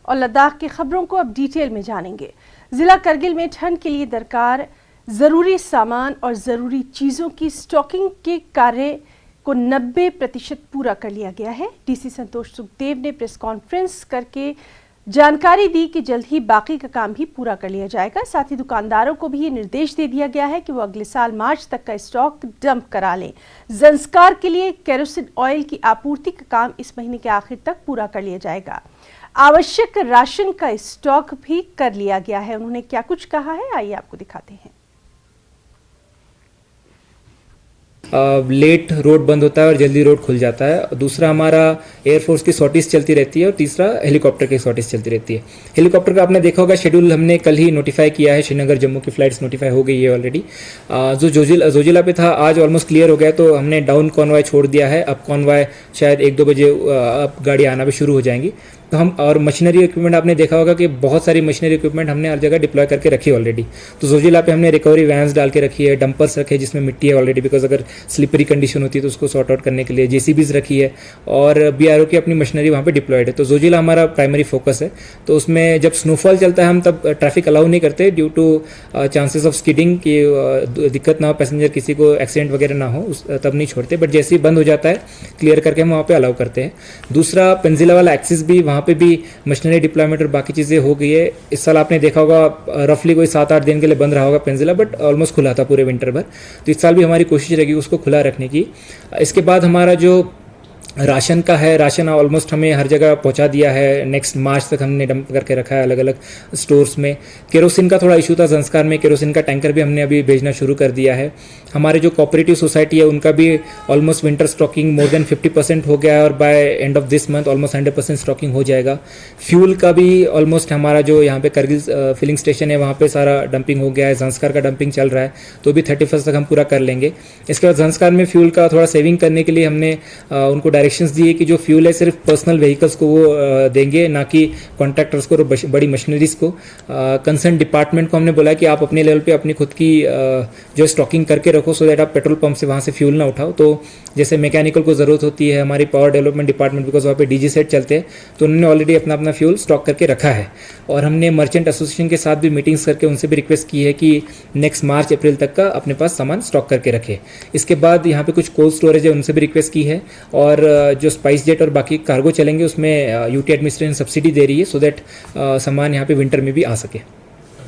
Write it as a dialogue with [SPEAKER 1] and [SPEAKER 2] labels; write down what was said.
[SPEAKER 1] और लद्दाख की खबरों को अब डिटेल में जानेंगे। जिला करगिल में ठंड के लिए दरकार ज़रूरी सामान और ज़रूरी चीज़ों की स्टॉकिंग के कार्य को 90% पूरा कर लिया गया है। डीसी संतोष सुखदेव ने प्रेस कॉन्फ्रेंस करके जानकारी दी कि जल्द ही बाकी का काम भी पूरा कर लिया जाएगा। साथ ही दुकानदारों को भी ये निर्देश दे दिया गया है कि वो अगले साल मार्च तक का स्टॉक डंप करा लें। ज़ंस्कार के लिए केरोसिन ऑयल की आपूर्ति का काम इस महीने के आखिर तक पूरा कर लिया जाएगा। आवश्यक राशन का स्टॉक भी कर लिया गया है। उन्होंने क्या कुछ कहा है, आइए आपको दिखाते हैं।
[SPEAKER 2] लेट रोड बंद होता है और जल्दी रोड खुल जाता है। दूसरा हमारा एयरफोर्स की शॉर्टेज चलती रहती है और तीसरा हेलीकॉप्टर की शॉर्टेज चलती रहती है। हेलीकॉप्टर का आपने देखा होगा शेड्यूल हमने कल ही नोटिफाई किया है। श्रीनगर जम्मू की फ्लाइट्स नोटिफाई हो गई है ऑलरेडी। जो जोजिला पे था आज ऑलमोस्ट क्लियर हो गया, तो हमने डाउन कॉन्वॉय छोड़ दिया है। अब कॉन्वॉय शायद 1-2 बजे अब गाड़ी आना भी शुरू हो जाएंगी। तो हम और मशीनरी इक्विपमेंट आपने देखा होगा कि बहुत सारी मशीनरी इक्विपमेंट हमने हर जगह डिप्लॉय करके रखी है ऑलरेडी। तो जोजिला पे हमने रिकवरी वैन्स डाल के रखी है, डंपर्स रखे जिसमें मिट्टी है ऑलरेडी, बिकॉज अगर स्लिपरी कंडीशन होती है तो उसको सॉर्ट आउट करने के लिए जेसीबीज रखी है और बीआरओ की अपनी मशीनरी वहाँ पे डिप्लॉयड है। तो जोजिला हमारा प्राइमरी फोकस है। तो उसमें जब स्नोफॉल चलता है हम तब ट्रैफिक अलाउ नहीं करते due to chances of skidding की दिक्कत ना हो, पैसेंजर किसी को एक्सीडेंट वगैरह ना हो, तब नहीं छोड़ते। बट जैसे ही बंद हो जाता है क्लियर करके हम वहाँ पे अलाउ करते हैं। दूसरा पेंजिला वाला एक्सिस भी, वहाँ पे भी मशीनरी डिप्लॉयमेंट और बाकी चीज़ें हो गई है। इस साल आपने देखा होगा रफली कोई 7-8 दिन के लिए बंद रहा होगा पेंजिला, बट ऑलमोस्ट खुला था पूरे विंटर भर। तो इस साल भी हमारी कोशिश रहेगी उसको खुला रखने की। इसके बाद हमारा जो राशन का है, राशन ऑलमोस्ट हमें हर जगह पहुंचा दिया है। नेक्स्ट मार्च तक हमने डंप करके रखा है अलग अलग स्टोर्स में। केरोसिन का थोड़ा इशू था ज़ंस्कार में, केरोसिन का टैंकर भी हमने अभी भेजना शुरू कर दिया है। हमारे जो कोऑपरेटिव सोसाइटी है उनका भी almost winter stocking more than 50% हो गया है और by end of this month almost 100% stocking हो जाएगा। फ्यूल का भी ऑलमोस्ट हमारा जो यहाँ पे करगिल फिलिंग स्टेशन है वहाँ पे सारा डंपिंग हो गया है। ज़ंस्कार का डंपिंग चल रहा है, तो भी 31 तक हम पूरा कर लेंगे। इसके बाद ज़ंस्कार में फ्यूल का थोड़ा सेविंग करने के लिए हमने उनको डायरेक्शंस दिए कि जो फ्यूल है सिर्फ पर्सनल व्हीकल्स को वो देंगे, ना कि कॉन्ट्रैक्टर्स को और बड़ी मशीनरीज को। कंसर्न डिपार्टमेंट को हमने बोला कि आप अपने लेवल पे अपनी खुद की जो स्टॉकिंग करके रखो, सो दैट आप पेट्रोल पंप से वहाँ से फ्यूल ना उठाओ। तो जैसे मैकेनिकल को ज़रूरत होती है, हमारी पावर डेवलपमेंट डिपार्टमेंट, बिकॉज वहाँ पे डीजी सेट चलते हैं, तो उन्होंने ऑलरेडी अपना फ्यूल स्टॉक करके रखा है। और हमने मर्चेंट एसोसिएशन के साथ भी मीटिंग्स करके उनसे भी रिक्वेस्ट की है कि नेक्स्ट मार्च अप्रैल तक का अपने पास सामान स्टॉक करके रखे। इसके बाद यहाँ पे कुछ कोल्ड स्टोरेज है, उनसे भी रिक्वेस्ट की है। और जो स्पाइस जेट और बाकी कार्गो चलेंगे उसमें यूटी एडमिनिस्ट्रेशन सब्सिडी दे रही है, सो दैट सामान यहाँ पे विंटर में भी आ सके।